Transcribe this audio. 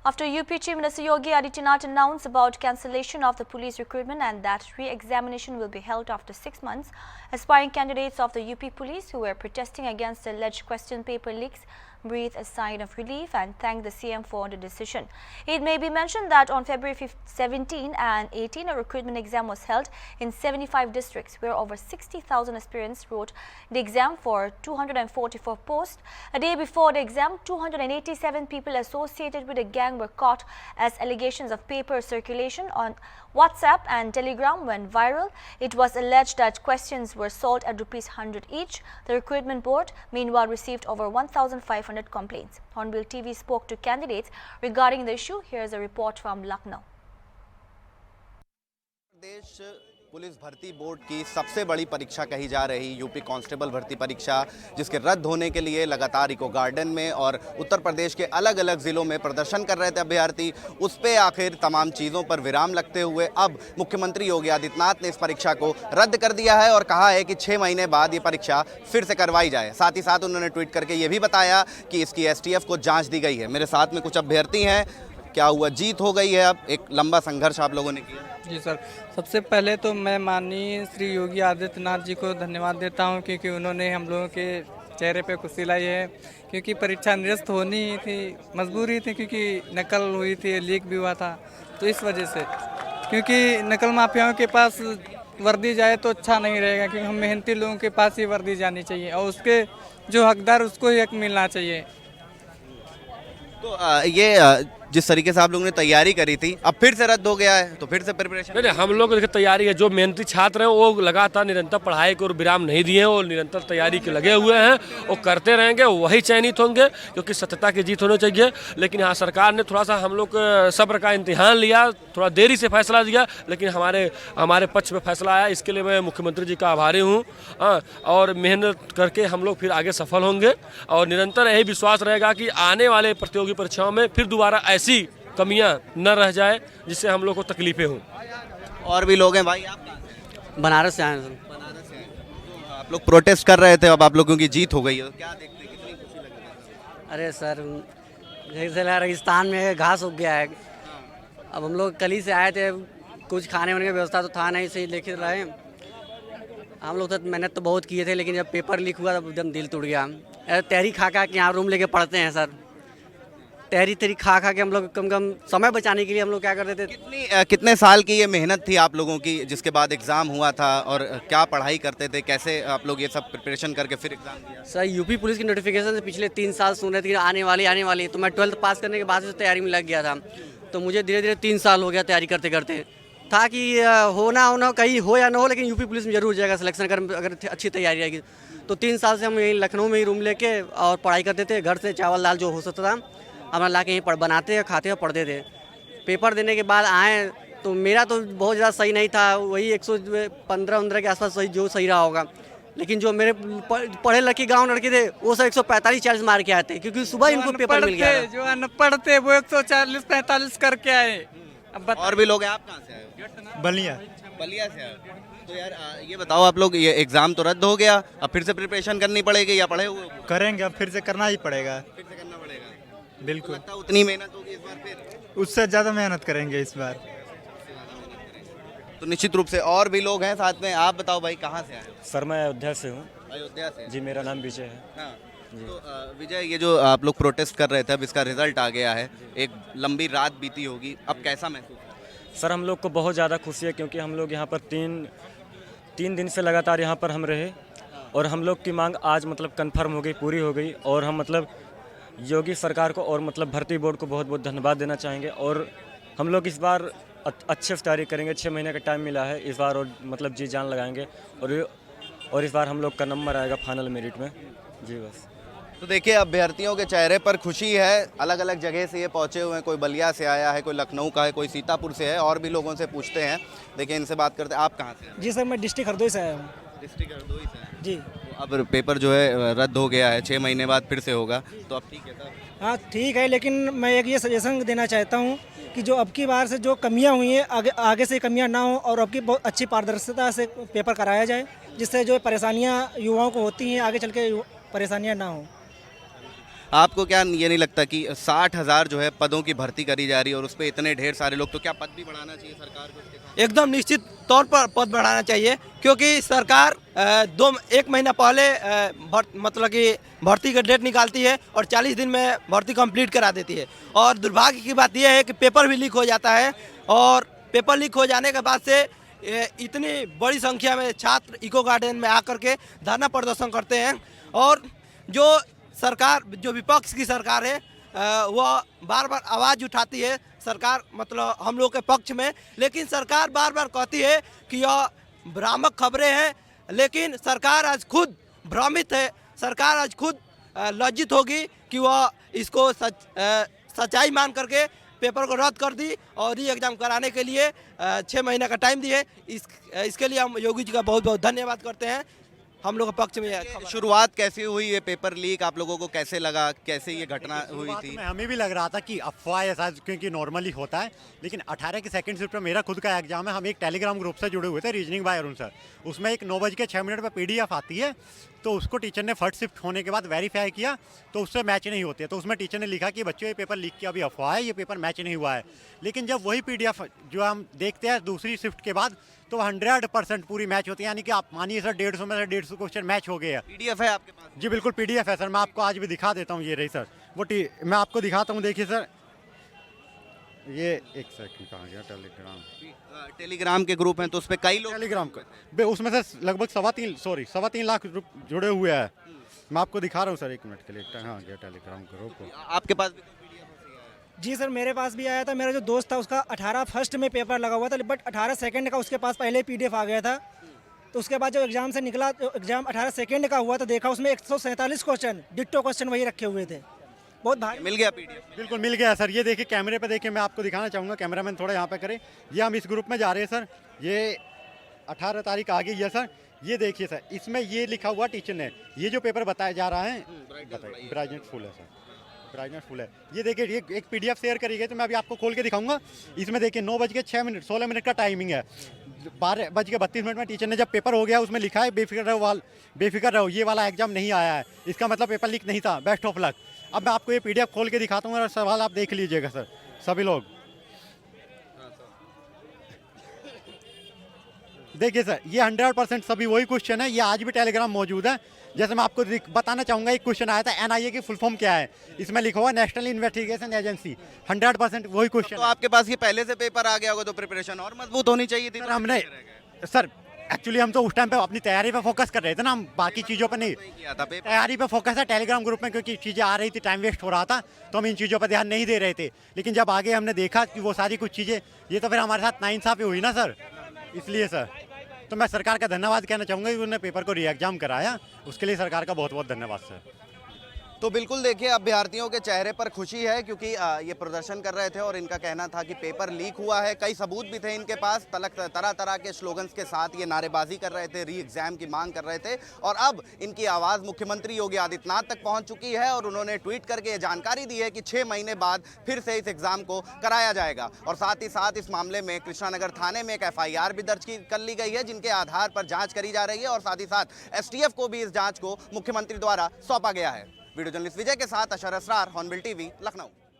After UP Chief Minister Yogi Adityanath announced about cancellation of the police recruitment and that re-examination will be held after 6 months, aspiring candidates of the UP police who were protesting against the alleged question paper leaks breathed a sigh of relief and thanked the CM for the decision. It may be mentioned that on February 17 and 18, a recruitment exam was held in 75 districts where over 60,000 aspirants wrote the exam for 244 posts. A day before the exam, 287 people associated with the gang were caught as allegations of paper circulation on WhatsApp and Telegram went viral. It was alleged that questions were sold at ₹100 each. The recruitment board, meanwhile, received over 1,500 complaints. Hornbill TV spoke to candidates regarding the issue. Here's a report from Lucknow. Police भर्ती board की सबसे बड़ी परीक्षा कही जा रही UP constable भर्ती परीक्षा, जिसके रद्द होने के लिए लगातार इको गार्डन में और उत्तर प्रदेश के अलग अलग ज़िलों में प्रदर्शन कर रहे थे अभ्यर्थी, उस पे आखिर तमाम चीज़ों पर विराम लगते हुए अब मुख्यमंत्री योगी आदित्यनाथ ने इस परीक्षा को रद्द कर दिया है और कहा है कि 6 महीने बाद ये परीक्षा फिर से करवाई जाए। साथ ही साथ उन्होंने ट्वीट करके ये भी बताया कि इसकी STF को जाँच दी गई है। मेरे साथ में कुछ अभ्यर्थी हैं। क्या हुआ, जीत हो गई है? अब एक लंबा संघर्ष आप लोगों ने किया। जी सर, सबसे पहले तो मैं माननीय श्री योगी आदित्यनाथ जी को धन्यवाद देता हूं क्योंकि उन्होंने हम लोगों के चेहरे पे खुशी लाई है, क्योंकि परीक्षा निरस्त होनी ही थी, मजबूरी थी, क्योंकि नकल हुई थी, लीक भी हुआ था। तो इस वजह से, क्योंकि नकल माफियाओं के पास वर्दी जाए तो अच्छा नहीं रहेगा, क्योंकि हम मेहनती लोगों के पास ही वर्दी जानी चाहिए और उसके जो हकदार उसको ही हक मिलना चाहिए। तो ये जिस तरीके से आप लोगों ने तैयारी करी थी, अब फिर से रद्द हो गया है, तो फिर से प्रिपरेशन? नहीं, हम लोग देखिए तैयारी है। जो मेहनती छात्र हैं वो लगातार निरंतर पढ़ाई को विराम नहीं दिए हैं और निरंतर तैयारी के लगे हुए हैं और करते रहेंगे, वही चयनित होंगे, क्योंकि सत्यता की जीत होनी चाहिए। लेकिन यहाँ सरकार ने थोड़ा सा हम लोग सब्र का इम्तिहान लिया, थोड़ा देरी से फैसला दिया, लेकिन हमारे पक्ष में फैसला आया। इसके लिए मैं मुख्यमंत्री जी का आभारी हूँ और मेहनत करके हम लोग फिर आगे सफल होंगे और निरंतर यही विश्वास रहेगा कि आने वाले प्रतियोगी परीक्षाओं में फिर दोबारा ऐसी कमियां न रह जाए जिससे हम लोग को तकलीफें हों। और भी लोग हैं भाई, आप बनारस से आए हैं। बनारस से आए। तो आप लोग प्रोटेस्ट कर रहे थे, अब आप लोगों की जीत हो गई है, तो क्या देखते हैं, कितनी खुशी लग रही है? अरे सर, जैसे रेगिस्तान में घास उग गया है। अब हम लोग कल ही से आए थे, कुछ खाने वाने की व्यवस्था तो था नहीं, सही लेके रहे। हम लोग तो मेहनत तो बहुत किए थे, लेकिन जब पेपर लीक हुआ तब एकदम दिल टूट गया। तहरी खा के यहाँ रूम लेके पढ़ते हैं सर, तहरी खा के हम लोग कम समय बचाने के लिए हम लोग क्या करते थे। कितने साल की ये मेहनत थी आप लोगों की, जिसके बाद एग्ज़ाम हुआ था, और क्या पढ़ाई करते थे, कैसे आप लोग ये सब प्रिपरेशन करके फिर एग्ज़ाम दिया? सर, यूपी पुलिस की नोटिफिकेशन से पिछले 3 साल सुन रहे थे आने वाली, तो मैं 12th पास करने के बाद से तैयारी में लग गया था। तो मुझे धीरे धीरे 3 साल हो गया तैयारी करते करते, था कि होना कहीं हो या ना हो, लेकिन यूपी पुलिस में जरूर जाएगा सिलेक्शन अगर अच्छी तैयारी रहेगी। तो 3 साल से हम यहीं लखनऊ में ही रूम लेके और पढ़ाई करते थे। घर से चावल दाल जो हो सकता था हम ला के यहीं बनाते खाते और पढ़ते थे। पेपर देने के बाद आए तो मेरा तो बहुत ज़्यादा सही नहीं था, वही 115 के आसपास सही रहा होगा। लेकिन जो मेरे पढ़े लिखे गाँव लड़के थे वो सब 145-40 मार के आए थे, क्योंकि सुबह इनको पेपर मिल गया। जो अनपढ़ थे वो 140-45 करके आए। और भी लोग हैं। आप कहाँ से आए हो? बलिया से आए हो। तो यार ये बताओ, आप लोग, ये एग्जाम तो रद्द हो गया, अब फिर से प्रिपरेशन करनी पड़ेगी या पढ़े हुए? करेंगे, अब फिर से करना ही पड़ेगा। फिर से करना पड़ेगा, बिल्कुल। लगता है उतनी मेहनत होगी इस बार, फिर उससे ज़्यादा मेहनत करेंगे इस बार। तो निश्चित रूप से और भी लोग हैं साथ में। आप बताओ भाई, कहाँ से आए हो? सर, मैं अयोध्या से हूँ। अयोध्या से? जी, मेरा नाम विजय है। हाँ। तो विजय, ये जो आप लोग प्रोटेस्ट कर रहे थे, अब इसका रिजल्ट आ गया है, एक लंबी रात बीती होगी, अब कैसा महसूस? सर, हम लोग को बहुत ज़्यादा खुशी है, क्योंकि हम लोग यहाँ पर तीन दिन से लगातार यहाँ पर हम रहे और हम लोग की मांग आज मतलब कन्फर्म हो गई, पूरी हो गई। और हम मतलब योगी सरकार को और मतलब भर्ती बोर्ड को बहुत बहुत धन्यवाद देना चाहेंगे। और हम लोग इस बार अच्छे से तैयारी करेंगे, 6 महीने का टाइम मिला है इस बार, और मतलब जी जान लगाएंगे और इस बार हम लोग का नंबर आएगा फाइनल मेरिट में। जी बस। तो देखिए, अभ्यर्थियों के चेहरे पर खुशी है। अलग अलग जगह से ये पहुंचे हुए हैं, कोई बलिया से आया है, कोई लखनऊ का है, कोई सीतापुर से है, और भी लोगों से पूछते हैं। देखिए, इनसे बात करते हैं। आप कहाँ से हैं? जी सर, मैं डिस्ट्रिक्ट हरदोई से आया हूँ। डिस्ट्रिक्ट हरदोई से हैं? जी। तो अब पेपर जो है रद्द हो गया है, 6 महीने बाद फिर से होगा, तो अब ठीक है सर? हाँ ठीक है, लेकिन मैं एक ये सजेशन देना चाहता हूँ कि जो अब की बार से जो कमियाँ हुई हैं आगे से कमियाँ ना हो, और अब की बहुत अच्छी पारदर्शिता से पेपर कराया जाए, जिससे जो परेशानियाँ युवाओं को होती हैं आगे चल के परेशानियाँ ना हो। आपको क्या ये नहीं लगता कि 60,000 जो है पदों की भर्ती करी जा रही है और उस पर इतने ढेर सारे लोग, तो क्या पद भी बढ़ाना चाहिए सरकार को उसके साथ? एकदम निश्चित तौर पर पद बढ़ाना चाहिए, क्योंकि सरकार एक महीना पहले मतलब कि भर्ती का डेट निकालती है और 40 दिन में भर्ती कंप्लीट करा देती है। और दुर्भाग्य की बात यह है कि पेपर भी लीक हो जाता है, और पेपर लीक हो जाने के बाद से इतनी बड़ी संख्या में छात्र इको गार्डन में आकर के धरना प्रदर्शन करते हैं। और जो सरकार, जो विपक्ष की सरकार है, वह बार बार आवाज़ उठाती है सरकार मतलब हम लोग के पक्ष में, लेकिन सरकार बार बार कहती है कि यह भ्रामक खबरें हैं। लेकिन सरकार आज खुद भ्रमित है, सरकार आज खुद लज्जित होगी कि वह इसको सच्चाई मान करके पेपर को रद्द कर दी और री एग्ज़ाम कराने के लिए 6 महीने का टाइम दिए। इसके लिए हम योगी जी का बहुत बहुत धन्यवाद करते हैं। हम लोग के पक्ष में शुरुआत कैसी हुई, ये पेपर लीक आप लोगों को कैसे लगा, कैसे ये घटना हुई थी? हमें भी लग रहा था कि अफवाह है शायद, क्योंकि नॉर्मली होता है, लेकिन 18 की सेकंड शिफ्ट में मेरा खुद का एग्जाम है। हम एक टेलीग्राम ग्रुप से जुड़े हुए थे, रीजनिंग बाय अरुण सर। उसमें एक 9:06 पर PDF आती है, तो उसको टीचर ने फर्स्ट शिफ्ट होने के बाद वेरीफाई किया तो उससे मैच नहीं होते, तो उसमें टीचर ने लिखा कि बच्चों ये पेपर लीक किया, अभी अफवाह है, ये पेपर मैच नहीं हुआ है। लेकिन जब वही PDF जो हम देखते हैं दूसरी शिफ्ट के बाद, तो 100% पूरी मैच होती है। यानी कि आप मानिए सर 150 में से 150 क्वेश्चन मैच हो गए हैं। PDF है आपके पास? जी बिल्कुल PDF है सर, मैं आपको आज भी दिखा देता हूँ। ये रही सर वो मैं आपको दिखाता हूँ, देखिए सर, ये एक सेकंड कहाँ गया, टेलीग्राम के ग्रुप हैं तो उस पर कई लोग, टेलीग्राम का उसमें से लगभग 3.25 लाख जुड़े हुए हैं। मैं आपको दिखा रहा हूँ सर, 1 मिनट के लिए। हाँ गया टेलीग्राम ग्रुप। आपके पास भी जी सर, मेरे पास भी आया था। मेरा जो दोस्त था उसका 18 फर्स्ट में पेपर लगा हुआ था, बट 18 सेकंड का उसके पास पहले PDF आ गया था। तो उसके बाद जब एग्जाम से निकला, तो एग्जाम 18 सेकंड का हुआ, तो देखा उसमें 147 क्वेश्चन डिट्टो क्वेश्चन वही रखे हुए थे। बहुत भारी मिल गया PDF? बिल्कुल मिल गया सर। ये देखिए कैमरे पे देखिए, मैं आपको दिखाना चाहूँगा, कैमरामैन थोड़ा यहाँ पे करें। ये हम इस ग्रुप में जा रहे हैं सर, ये 18 तारीख आ गई है सर। ये देखिए सर, इसमें ये लिखा हुआ टीचर ने, ये जो पेपर बताया जा रहा है, ब्राइटनेस फुल है सर, ब्राइटनेस फुल है। ये देखिए एक PDF शेयर करी गई, तो मैं अभी आपको खोल के दिखाऊंगा। इसमें देखिए 9:06 16 मिनट का टाइमिंग है। 12:32 में टीचर ने जब पेपर हो गया, उसमें लिखा है बेफिक्र रहो, ये वाला एग्जाम नहीं आया है। इसका मतलब पेपर लीक नहीं था, बेस्ट ऑफ लक। अब मैं आपको ये PDF खोल के दिखाता हूँ और सवाल आप देख लीजिएगा सर सभी लोग। देखिए सर, ये 100% सभी वही क्वेश्चन है। ये आज भी टेलीग्राम मौजूद है। जैसे मैं आपको बताना चाहूँगा, एक क्वेश्चन आया था NIA की फुल फॉर्म क्या है, इसमें लिखा हुआ नेशनल इन्वेस्टिगेशन एजेंसी। 100% वही क्वेश्चन। तो आपके पास ये पहले से पेपर आ गया होगा, तो प्रिपरेशन और मजबूत होनी चाहिए थी। सर हमने सर एक्चुअली हम तो उस टाइम पे अपनी तैयारी पे फोकस कर रहे थे ना, हम बाकी चीज़ों पे नहीं किया था। तैयारी पे फोकस है टेलीग्राम ग्रुप में, क्योंकि चीज़ें आ रही थी, टाइम वेस्ट हो रहा था, तो हम इन चीज़ों पे ध्यान नहीं दे रहे थे। लेकिन जब आगे हमने देखा कि वो सारी कुछ चीज़ें, ये तो फिर हमारे साथ नाइंसाफ़ी हुई ना सर, इसलिए सर। तो मैं सरकार का धन्यवाद कहना चाहूँगा कि उन्होंने पेपर को री एग्जाम कराया, उसके लिए सरकार का बहुत बहुत धन्यवाद सर। तो बिल्कुल देखिए, अभ्यर्थियों के चेहरे पर खुशी है, क्योंकि ये प्रदर्शन कर रहे थे और इनका कहना था कि पेपर लीक हुआ है। कई सबूत भी थे इनके पास, तरह तरह के स्लोगन्स के साथ ये नारेबाजी कर रहे थे, री एग्जाम की मांग कर रहे थे। और अब इनकी आवाज़ मुख्यमंत्री योगी आदित्यनाथ तक पहुंच चुकी है और उन्होंने ट्वीट करके ये जानकारी दी है कि 6 महीने बाद फिर से इस एग्ज़ाम को कराया जाएगा। और साथ ही साथ इस मामले में कृष्णानगर थाने में एक FIR भी दर्ज कर ली गई है, जिनके आधार पर जाँच करी जा रही है। और साथ ही साथ STF को भी इस जाँच को मुख्यमंत्री द्वारा सौंपा गया है। वीडियो जर्नलिस्ट विजय के साथ अशर असरार, हॉर्नबिल TV, लखनऊ।